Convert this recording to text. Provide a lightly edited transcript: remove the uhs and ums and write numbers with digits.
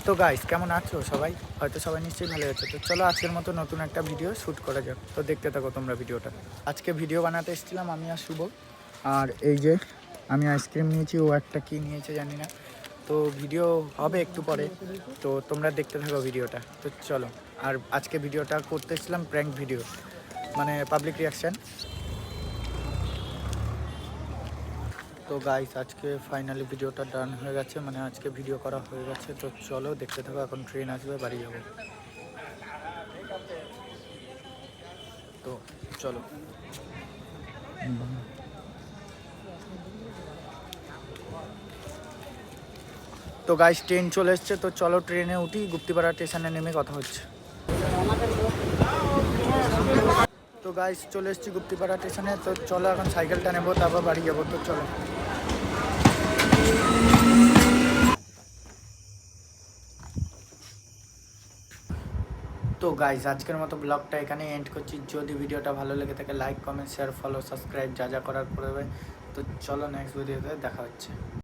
তো গাইস কেমন আছো সবাই? হয়তো সবাই নিশ্চয়ই ভালো আছো। তো চলো আজকের মতো নতুন একটা ভিডিও শ্যুট করা যাক। তো দেখতে থাকো তোমরা ভিডিওটা। আজকে ভিডিও বানাতে এসেছিলাম আমি আর শুভ। আর এই যে আমি আইসক্রিম নিয়েছি, ও একটা কী নিয়েছে জানি না। তো ভিডিও হবে একটু পরে, তো তোমরা দেখতে থাকো ভিডিওটা। তো চলো। আর আজকে ভিডিওটা করতে এসেছিলাম প্র্যাঙ্ক ভিডিও, মানে পাবলিক রিয়াকশান। তো গাইস আজকে ফাইনালি ভিডিওটা ডান হয়ে গেছে, মানে আজকে ভিডিও করা হয়ে গেছে। তো চলো দেখতে থাকো, এখন ট্রেন আসবে, বাড়ি যাবো। তো চলো। তো গাইস ট্রেন চলে এসছে, তো চলো ট্রেনে উঠি, গুপ্তিপাড়া স্টেশনে নেমে কথা হচ্ছে। তো গাইস চলে এসছি গুপ্তিপাড়া স্টেশনে, তো চলো এখন সাইকেলটা নেবো, তারপর বাড়ি যাবো। তো চলো। তো গাইস আজকের মতো ব্লগটা এখানে এন্ড করছি। যদি ভিডিওটা ভালো লেগে থাকে like comment share follow subscribe যা যা করার করবে। তো চলো নেক্সট ভিডিওতে দেখা হচ্ছে।